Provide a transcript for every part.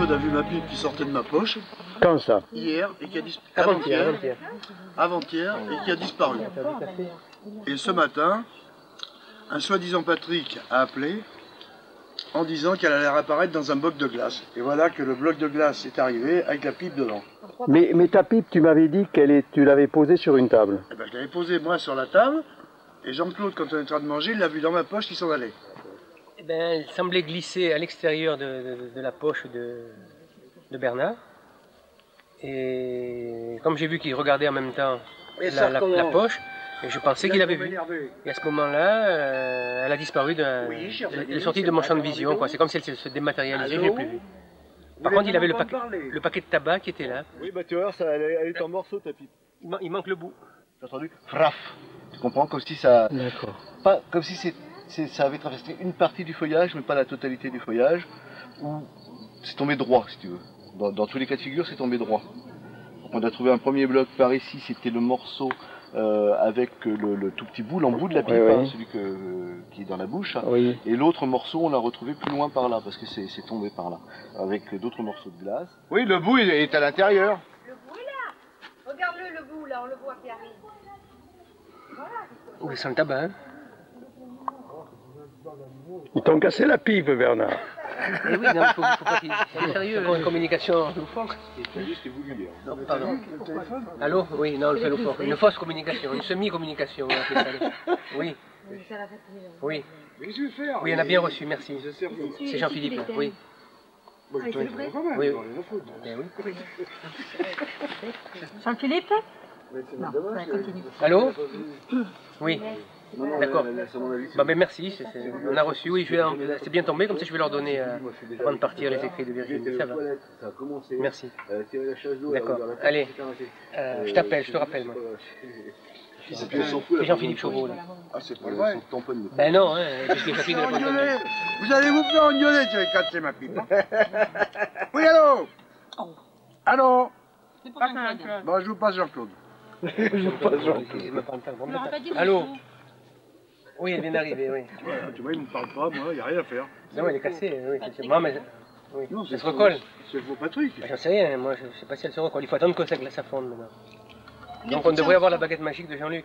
Jean-Claude a vu ma pipe qui sortait de ma poche. Quand ça? Hier, et qui a disparu. Avant-hier, et qui a disparu. Et ce matin, un soi-disant Patrick a appelé en disant qu'elle allait apparaître dans un bloc de glace. Et voilà que le bloc de glace est arrivé avec la pipe dedans. Mais ta pipe, tu m'avais dit tu l'avais posée sur une table. Eh ben, je l'avais posée moi sur la table, et Jean-Claude, quand on est en train de manger, il l'a vu dans ma poche, il s'en allait. Eh ben, elle semblait glisser à l'extérieur de la poche de Bernard. Et comme j'ai vu qu'il regardait en même temps la poche, et je pensais qu'il avait vu. Et à ce moment-là, elle a disparu. Elle est sortie de mon champ de vision. C'est comme si elle se dématérialisait, je ne l'ai plus vue. Par contre, il avait le paquet de tabac qui était là. Oui, bah tu vois, elle est en morceaux ta pipe. Il manque le bout. J'ai entendu fraf. Tu comprends? Comme si ça. D'accord. Pas comme si ça avait traversé une partie du feuillage, mais pas la totalité du feuillage. Ou c'est tombé droit, si tu veux. Dans tous les cas de figure, c'est tombé droit. Donc on a trouvé un premier bloc par ici, c'était le morceau avec le tout petit bout, l'embout de la pipe, oui. celui qui est dans la bouche. Oui. Et l'autre morceau, on l'a retrouvé plus loin par là, parce que c'est tombé par là, avec d'autres morceaux de glace. Oui, le bout est à l'intérieur. Le bout est là. Regarde-le, le bout, là, on le voit qui arrive. Voilà. Oui, sans le tabac. Hein. Ils t'ont cassé la pipe, Bernard. Eh oui, non, faut pas qu'il soit sérieux, une communication loufoque. Non, pardon. Allô? Oui, non, le fait loufoque. Une fausse communication, une semi-communication. Oui. Oui. Oui, on a bien reçu, merci. C'est Jean-Philippe, oui. Oui, oui. Jean-Philippe? Allô? Oui. D'accord. Bah, ben merci, on a reçu, oui, c'est bien tombé, comme ça je vais leur donner avant de partir les écrits de Virginie. Ça va. Merci. D'accord. Allez, je t'appelle, je te rappelle moi. C'est Jean-Philippe Chauveau là. Ah, c'est pas vrai. Ben non, hein, puisque les copines de la Fontaine. Vous allez vous faire engueuler, tu vas casser ma pipe. Oui, allô? Allô? Bon, je vous passe Jean-Claude. Allô? Oui, elle vient d'arriver, oui. Tu vois, il ne me parle pas, moi, il n'y a rien à faire. Non, elle est cassée, oui. Moi, mais... Oui. Non, elle se recolle. C'est le beau Patrick. J'en sais rien, moi, je ne sais pas si elle se recolle. Il faut attendre que ça fonde maintenant. Donc on devrait avoir la baguette magique de Jean-Luc.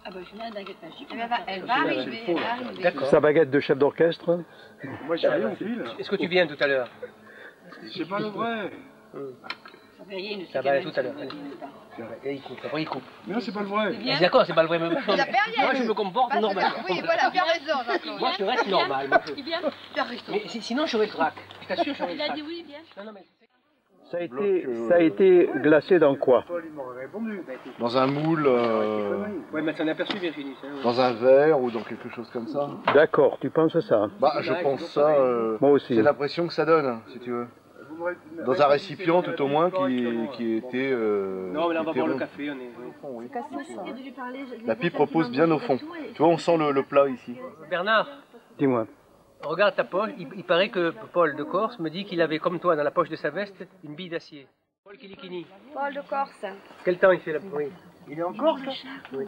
Ah bah je mets la baguette magique. Elle va arriver, D'accord. Sa baguette de chef d'orchestre. Moi, j'ai rien au fil. Est-ce que tu viens tout à l'heure? C'est pas le vrai. Ça va aller tout à l'heure. Et il coupe, après il coupe. Mais non, c'est pas le vrai. D'accord, c'est pas le vrai. Moi, je me comporte normalement. Oui, voilà, bien raison, Jean-Claude. Moi, je reste normal. Mais sinon, j'aurais le crack. Je t'assure, j'aurais le crack. Il a dit oui, bien. Non, non, mais... Ça a été glacé dans quoi? Dans un moule, Ouais, mais ça en a aperçu Virginie. dans un verre ou dans quelque chose comme ça. D'accord, tu penses ça? Bah, je pense ça. Moi aussi. C'est l'impression que ça donne, si tu veux. Dans un récipient, tout au moins, qui était. Non, mais là, on va était boire le rond. café. La pipe repose bien au fond. Tu vois, on sent le plat ici. Bernard, Dis-moi. regarde ta poche. Il paraît que Paul de Corse me dit qu'il avait, comme toi, dans la poche de sa veste, une bille d'acier. Paul Kilikini. Paul de Corse. Quel temps il fait là? Oui. Il est en Corse, là? Oui.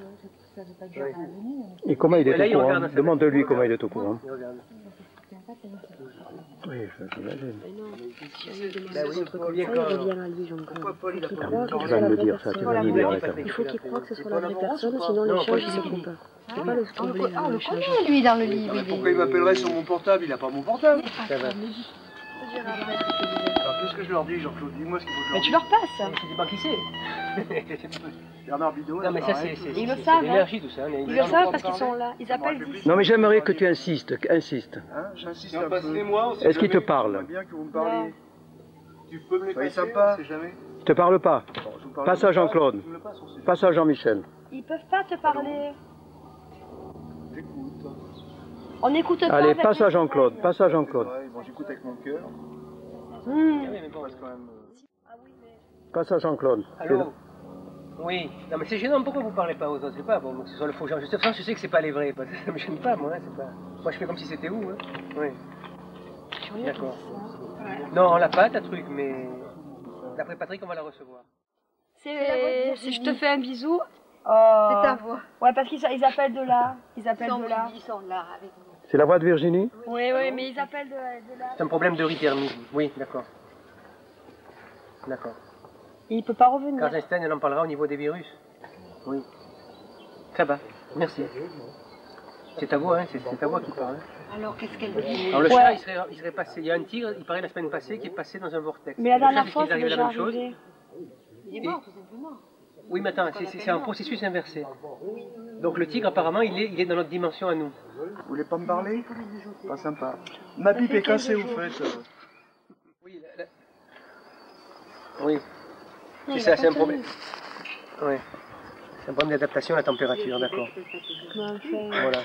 Et comment il est Là, il au courant? regarde. Demande-lui comment il est au courant. Il regarde. Oui, j'imagine. Ben oui, Pourquoi Paul il a Tu vas me dire ça, tu vas me dire. Il faut qu'il croie que ce soit la vraie personne, sinon l'échange il se coupe. C'est pas le trouver. On le connaît lui dans le livre. Pourquoi il m'appellerait sur mon portable? Il n'a pas mon portable. Ça va. Alors qu'est-ce que je leur dis, Jean-Claude? Dis-moi ce qu'il faut que je leur Mais dise. tu leur passes. Je sais pas qui c'est. Bernard Bidot. Non, mais ça, c'est Ils le savent, l'énergie, tout ça. Ils le savent parce qu'ils sont là. Ils appellent d'ici. Non, mais j'aimerais que tu insistes. Insiste. Hein, j'insiste Non, un peu. passez-moi. Est-ce qu'il te parle? J'aimerais bien que vous me parliez. Tu peux me les Soyez passer, sympa. on sait jamais. Je te parle pas. Bon, je vous parle Passe à Jean-Claude. Tu me le passes, on sait jamais. Passe à Jean-Michel. Ils peuvent pas te parler. J'écoute. On n'écoute pas. Allez, avec passe les à Jean-Claude. Passe à Jean-Claude. Ouais, bon, j'écoute avec mon cœur. parce quand même. Passe à Jean-Claude. Allô? Oui. Non, mais c'est gênant. Pourquoi vous parlez pas aux autres? C'est pas bon que ce soit le faux genre. Je sais que c'est pas les vrais. Ça me gêne pas, moi. Hein, c'est pas... Moi, je fais comme si c'était où. Hein. Oui. D'accord. Non, on l'a pas, ta truc, mais d'après Patrick, on va la recevoir. C'est je te fais un bisou C'est ta voix. Ouais, parce qu'ils appellent de là. Ils appellent de là. Ils sont là avec nous. C'est la voix de Virginie? Oui, oui, mais ils appellent de là. C'est un problème d'eurythermie. Oui, d'accord. D'accord. Et il peut pas revenir. Karl Einstein, elle en parlera au niveau des virus. Oui. Ça va, merci. C'est ta voix, hein, c'est ta voix qui parle. Alors qu'est-ce qu'elle dit? Alors le chat, il serait passé. Il y a un tigre, il paraît la semaine passée, qui est passé dans un vortex. Mais la dernière Le chat, fois, il c'est arrive déjà la même chose. arrivé. Il est mort, tout simplement. Oui, mais attends, c'est un processus inversé. Donc le tigre, apparemment, il est dans notre dimension à nous. Vous voulez pas me parler? Pas sympa. Ma pipe est cassée, vous faites. Oui, oui. C'est ça, c'est un problème. Oui. C'est un problème d'adaptation à la température, d'accord. Voilà.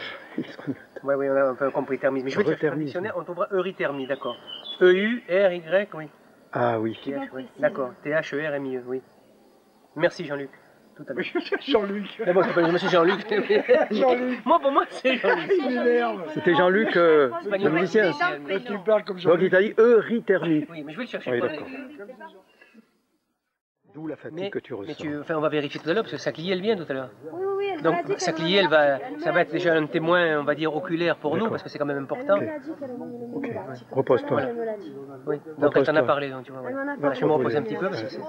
Oui, oui, on a un peu compris thermisme. Mais je vais te faire un dictionnaire, on trouvera eurythermie, d'accord. E-U-R-Y, oui. Ah oui. Oui. D'accord, T-H-E-R-M-I-E, oui. Merci Jean-Luc. Tout à l'heure. Jean-Luc. D'abord, je m'appelle Jean-Luc. Jean-Luc. Moi, pour moi, c'est Jean-Luc. Il m'énerve. C'était Jean-Luc, le musicien. Tu me parles comme Jean-Luc. Donc il t'a dit eurythermie. Oui, mais je vais le chercher. Oui, d'accord. D'où la fatigue que tu ressens. Enfin, on va vérifier tout à l'heure, parce que Saclier, elle vient tout à l'heure. Oui, oui, elle Donc, m'a dit Saclier, ça va être déjà un témoin, on va dire, oculaire pour nous, parce que c'est quand même important. Elle me l'a dit qu'elle m'en le Ok, là. repose-toi. Elle me l'a dit. Oui, donc elle t'en a parlé, donc tu vois. Elle m'en a Voilà, je vais me parlé. reposer un petit peu, parce que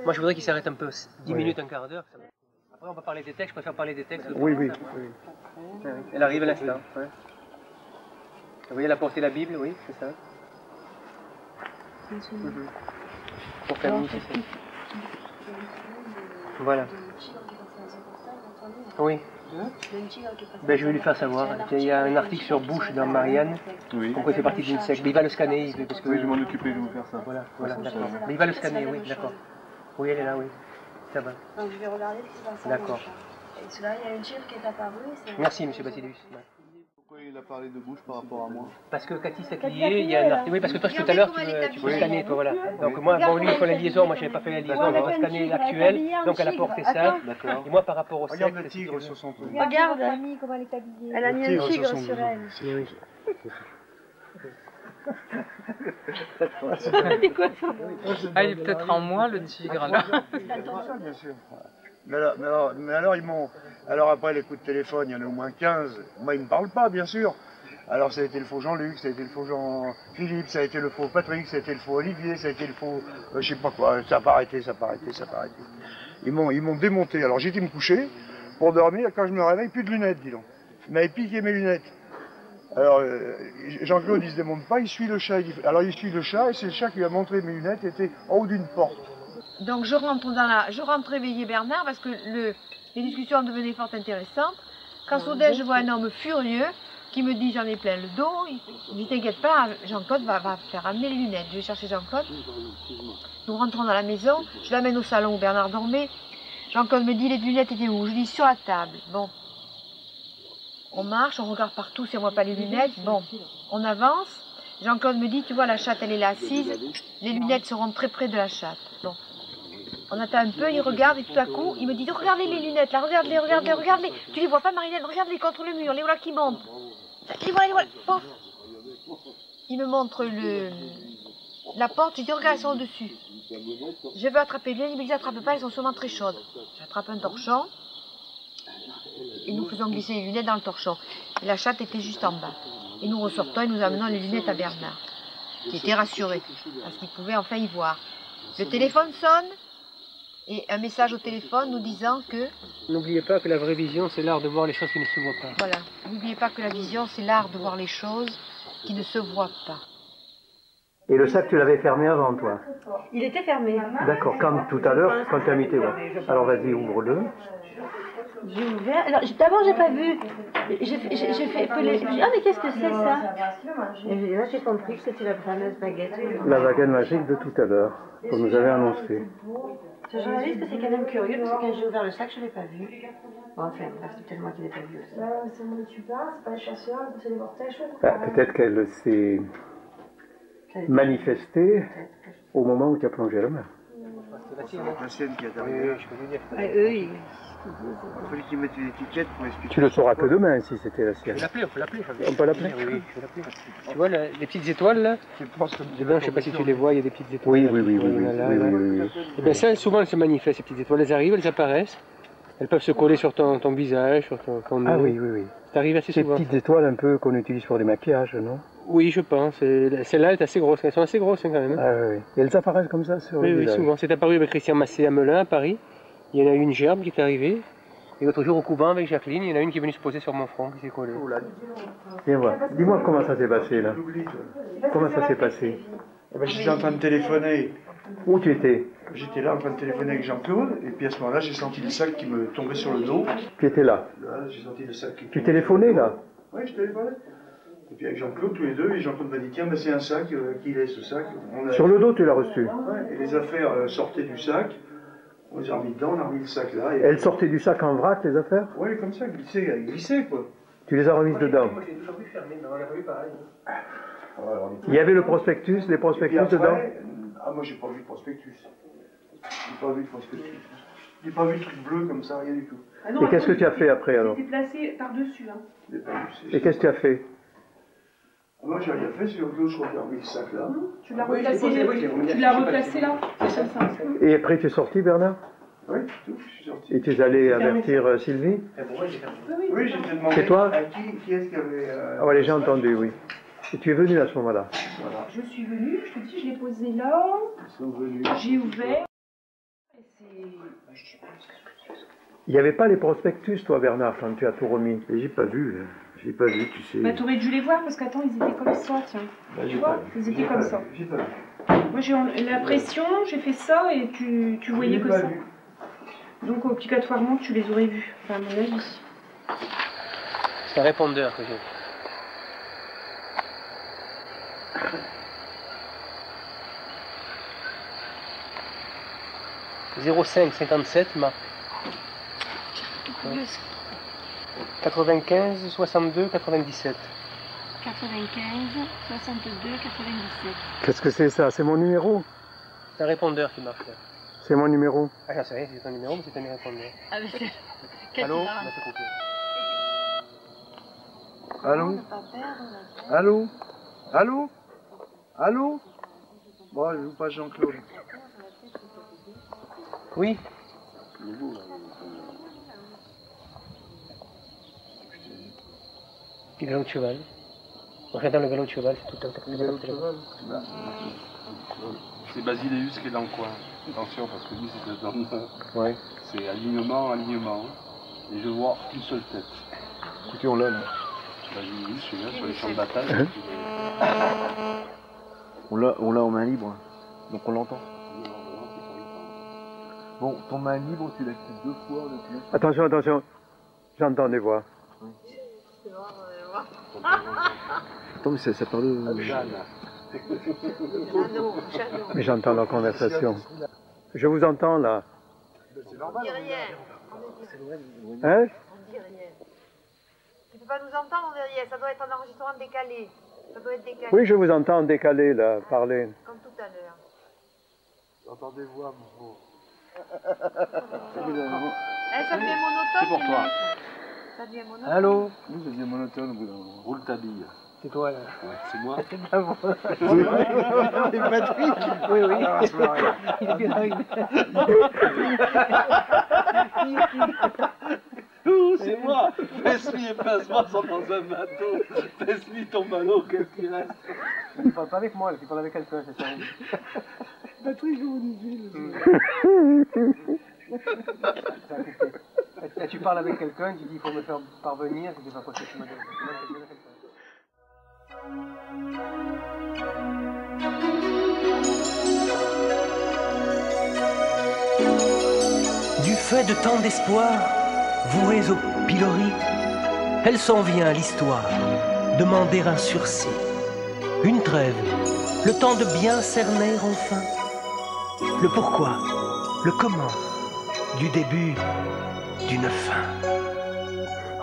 moi je voudrais qu'il s'arrête un peu, 10 minutes, un quart d'heure. Après, on va parler des textes, je préfère parler des textes. Oui, oui. Elle arrive à l'instant. Ouais. Vous voyez, elle a porté la Bible, oui, c'est ça. Pour famille, c'est ça. Voilà. Oui. Ben, je vais lui faire savoir. Il y a un article sur Bush dans Marianne. Oui. Pourquoi il fait partie d'une secte. Mais il va le scanner. Parce que... Oui, je vais m'en occuper de vous faire ça. Voilà, voilà, d'accord. Mais il va le scanner, oui, d'accord. Oui, elle est là, oui. Ça va. Donc je vais regarder ce qui se passe. D'accord. Et cela, il y a une chiffre qui est apparue. Merci, monsieur Basilus. Pourquoi il a parlé de Bush par rapport à moi? Parce que Cathy Saclier, il y a un article. Oui, parce que toi, tout à l'heure, tu peux scanner, toi, voilà. Donc, moi, bon, lui, il faut la liaison. Moi, je n'avais pas fait la liaison. On va scanner l'actuel. Donc, elle a porté ça. D'accord. Et moi, par rapport au Regarde secte, le tigre sur son truc. Regarde, Camille, comment elle est habillée. Elle a mis un tigre sur elle. Oui. Ah, il est peut-être en moi, le tigre, là. Bien sûr. Mais alors, ils m'ont. Alors après les coups de téléphone, il y en a au moins 15. Moi, ils ne me parlent pas, bien sûr. Alors ça a été le faux Jean-Luc, ça a été le faux Jean-Philippe, ça a été le faux Patrick, ça a été le faux Olivier, ça a été le faux. Je sais pas quoi. Ça n'a pas arrêté, ça n'a pas arrêté, ça n'a pas arrêté. Ils m'ont démonté. Alors j'ai été me coucher pour dormir. Quand je me réveille, plus de lunettes, dis donc. Il m'avait piqué mes lunettes. Alors Jean-Claude, il se démonte pas, il suit le chat. Alors il suit le chat et c'est le chat qui lui a montré mes lunettes étaient en haut d'une porte. Donc je rentre réveiller Bernard parce que les discussions devenaient fort intéressantes. Quand soudain je vois un homme furieux qui me dit j'en ai plein le dos, il dit t'inquiète pas, Jean-Claude va faire amener les lunettes. Je vais chercher Jean-Claude. Nous rentrons dans la maison, je l'amène au salon où Bernard dormait. Jean-Claude me dit les lunettes étaient où? Je dis sur la table. Bon. On marche, on regarde partout si on ne voit pas les lunettes. Bon, on avance. Jean-Claude me dit, tu vois, la chatte, elle est là assise. Les lunettes seront très près de la chatte. Bon. On attend un peu, il regarde et tout à coup, il me dit, regardez les lunettes là, regardez, regardez, regardez. Tu les vois pas, Marilène? Regarde-les contre le mur, les voilà qui montent. Les voilà, les voilà. Pof. Il me montre la porte, je dis, regarde, elles sont au-dessus. Je veux attraper les lunettes, il me dit, attrape pas, elles sont sûrement très chaudes. J'attrape un torchon. Et nous faisons glisser les lunettes dans le torchon. Et la chatte était juste en bas. Et nous ressortons et nous amenons les lunettes à Bernard, qui était rassuré, parce qu'il pouvait enfin y voir. Le téléphone sonne, et un message au téléphone nous disant que... N'oubliez pas que la vraie vision, c'est l'art de voir les choses qui ne se voient pas. Voilà, n'oubliez pas que la vision, c'est l'art de voir les choses qui ne se voient pas. Et le sac, tu l'avais fermé avant, toi? Il était fermé. D'accord, comme tout à l'heure, quand tu as mis tes voix. Alors vas-y, ouvre-le. J'ai ouvert. Alors d'abord j'ai pas vu. J'ai fait peler. Ah mais qu'est-ce que c'est ça? Et là j'ai compris que c'était la fameuse baguette. La baguette magique de tout à l'heure, comme nous avait annoncé. Ce journaliste, c'est quand même curieux parce que quand j'ai ouvert le sac, je l'ai pas vu. Bon, enfin, c'est peut-être moi qui l'ai pas vu aussi. C'est moi que tu parles, c'est pas les chasseurs, c'est les vortex. Peut-être qu'elle s'est manifestée au moment où tu as plongé la main. La sienne qui est arrivée. Eux, ils... Il fallait qu'ils mettent une étiquette pour expliquer. Tu le sauras que demain si c'était la sienne. On peut l'appeler. On peut l'appeler? Oui, je vais l'appeler. Tu vois les petites étoiles là? Je ne sais pas si tu les vois, il y a des petites étoiles. Oui. Et bien ça, souvent elles se manifestent, ces petites étoiles, elles arrivent, elles apparaissent. Elles peuvent se coller sur ton visage, sur ton nez. Ah oui, oui, oui. Ça arrive assez Ces souvent. petites étoiles un peu qu'on utilise pour des maquillages, non? Oui, je pense. Celle-là est assez grosse. Elles sont assez grosses hein, quand même. Ah oui, oui. Et elles apparaissent comme ça sur Oui, le oui, visage. souvent. C'est apparu avec Christian Massé à Melun, à Paris. Il y en a eu une gerbe qui est arrivée. Et l'autre jour au couvent avec Jacqueline, il y en a une qui est venue se poser sur mon front, qui s'est collée. Viens voir. Dis-moi comment ça s'est passé là. Comment ça s'est passé? Eh ben, j'étais en train de téléphoner. Où tu étais? J'étais là en train de téléphoner avec Jean-Claude, et puis à ce moment-là, j'ai senti le sac qui me tombait sur le dos. Tu étais là. Là, j'ai senti le sac qui Tu téléphonais là? Oui, je téléphonais. Et puis avec Jean-Claude, tous les deux, et Jean-Claude m'a dit tiens, ben, c'est un sac, qu'il est ce sac. Sur le dos, tu l'as reçu. Ouais, et les affaires sortaient du sac. On les a remis dedans, on a remis le sac là. Et... Elles sortaient du sac en vrac, les affaires? Oui, comme ça, glissaient quoi. Tu les as remises dedans. Moi, je l'ai toujours vu fermer, mais on l'a pas vu pareil. Il y avait le prospectus, les prospectus après, dedans? Ah, moi, j'ai pas vu de prospectus. J'ai pas vu de prospectus. J'ai pas vu de truc bleu comme ça, rien du tout. Ah non, Et qu'est-ce que tu as fait après alors? C'était placé par-dessus. Hein. J'ai pas vu, Et qu'est-ce que tu as fait? Moi, j'ai rien fait, c'est l'autre, je crois qu'il a remis le sac là. Tu l'as Oui, replacé, tu l'as replacé là. C'est ça. Et après tu es sorti, Bernard? Oui, tout, je suis sorti. Et tu es allé avertir Sylvie? Oui, j'ai fait demander C'est toi? à qui est-ce qu'il y avait... Ah ouais, j'ai entendu, oui. Et tu es venu à ce moment-là? Voilà. Je suis venue, je te dis, je l'ai posé là. Ils sont venus. J'ai ouvert. Et Il n'y avait pas les prospectus, toi, Bernard, quand tu as tout remis? J'ai pas vu, tu sais. bah, t'aurais dû les voir parce qu'attends, ils étaient comme ça, tiens. Tu vois, ils étaient comme ça. J'ai pas vu. Moi, j'ai l'impression, j'ai fait ça et tu voyais que ça. Donc, obligatoirement, tu les aurais vus, enfin, à mon avis. C'est un répondeur que j'ai. « 0557 marque 95 62 97. 95 62 97. Qu'est-ce que c'est ça? C'est mon numéro? C'est un répondeur qui marche là. C'est mon numéro? Ah, j'en sais rien, c'est ton numéro, mais c'est un répondeur. Ah, mais c'est... Allô? On a fait coupé. Allô? Allô? Allô? Allô? Bon, je vous passe Jean-Claude. Oui. Puis galop de cheval. En regardant le galop de cheval, c'est tout un téléphone. C'est Basileus qui est dans le coin. Attention, parce que lui, c'est le donne. Ouais. C'est alignement, alignement. Et je vois une seule tête. Écoutez, on l'a là. Basileus, je suis là sur les champs de bataille. On l'a en main libre, donc on l'entend. Bon, ton main libre, tu l'as fait 2 fois. Attention, attention. J'entends des voix. Attends, mais ça parle... Mais j'entends leur conversation. Je vous entends là. On dit rien. Hein? On dit rien. Tu peux pas nous entendre, on dit rien. Ça doit être un enregistrement décalé. Ça doit être décalé. Oui, je vous entends décalé là, parler. Comme tout à l'heure. J'entends des voix, mon pauvre. Ça devient monotone. C'est pour toi. Ça devient monotone. Allô? Oui, ça devient monotone au bout d'un moment. Roule ta bille. C'est toi là. Ouais, c'est moi. Les batteries. Oui, oui. Il est bien arrivé. C'est moi. Fais-lui et passe-moi sont dans un bateau. Fais-lui ton ballon, qu'est-ce qu'il reste? Tu parles pas avec moi, là, tu parles avec quelqu'un, c'est ça. Batterie, je vous dis. Là, tu parles avec quelqu'un, tu dis il faut me faire parvenir, je dis pas quoi c'est que tu m'as dit. Du fait de tant d'espoir, voués au pilori, elle s'en vient l'histoire, demander un sursis, une trêve, le temps de bien cerner enfin le pourquoi, le comment, du début, d'une fin.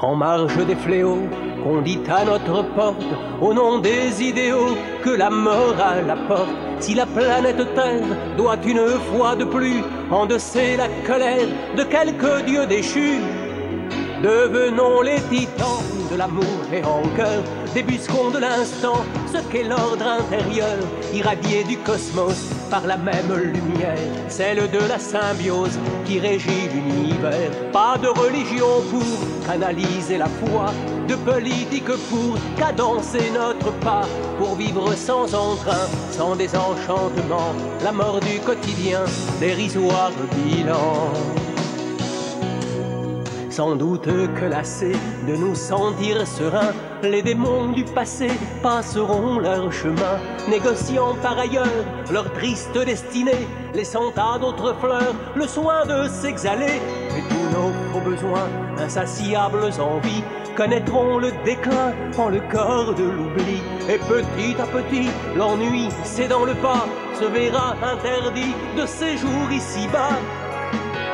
En marge des fléaux qu'on dit à notre porte, au nom des idéaux que la morale apporte, si la planète Terre doit une fois de plus endosser la colère de quelques dieux déchus, devenons les titans de l'amour et en cœur, débusquons de l'instant ce qu'est l'ordre intérieur, irradié du cosmos par la même lumière, celle de la symbiose qui régit l'univers. Pas de religion pour canaliser la foi, de politique pour cadencer notre pas, pour vivre sans entrain, sans désenchantement, la mort du quotidien, dérisoire bilan. Sans doute que lassés de nous sentir sereins, les démons du passé passeront leur chemin, négociant par ailleurs leur triste destinée, laissant à d'autres fleurs le soin de s'exhaler. Et tous nos faux besoins, insatiables envies, connaîtront le déclin en le corps de l'oubli. Et petit à petit, l'ennui cédant le pas, se verra interdit de séjour ici-bas.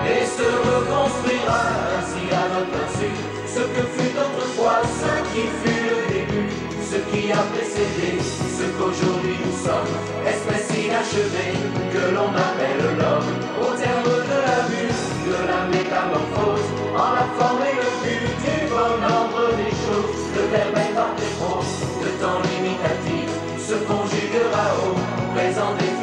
Et se reconstruira ainsi à notre insu ce que fut autrefois, ce qui fut le début, ce qui a précédé, ce qu'aujourd'hui nous sommes, espèce inachevée que l'on appelle l'homme. Au terme de la vue, de la métamorphose, en la forme et le but du bon ordre des choses, le verbe est par défaut, le temps limitatif se conjuguera au présent définitif.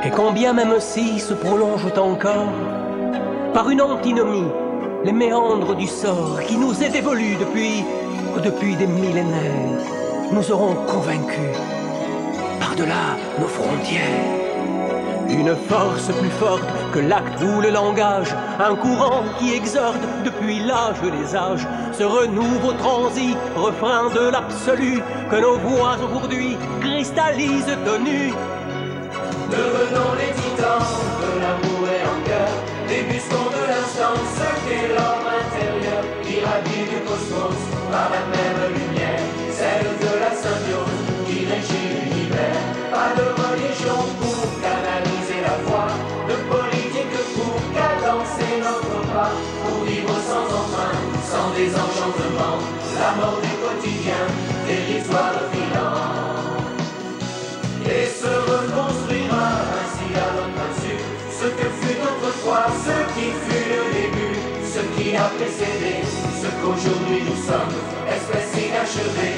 Et combien même si se prolongent encore, par une antinomie, les méandres du sort qui nous est dévolu depuis des millénaires, nous auront convaincus, par-delà nos frontières. Une force plus forte que l'acte ou le langage, un courant qui exhorte depuis l'âge des âges, se renouvelle au transit, refrain de l'absolu, que nos voix aujourd'hui cristallisent tenues. Devenons les titans de l'amour et en cœur, débusquons de l'instant ce qu'est l'ordre intérieur, irradié du cosmos par la même lumière, celle de la symbiose qui régit l'univers. Pas de religion pour canaliser la foi, de politique pour cadencer notre pas, pour vivre sans emprunt, sans désenchantement, la mort du quotidien, dérisoire filant. Et se reconstruira ainsi à notre insu ce que fut autrefois, ce qui fut le début, ce qui a précédé, ce qu'aujourd'hui nous sommes, espèce inachevée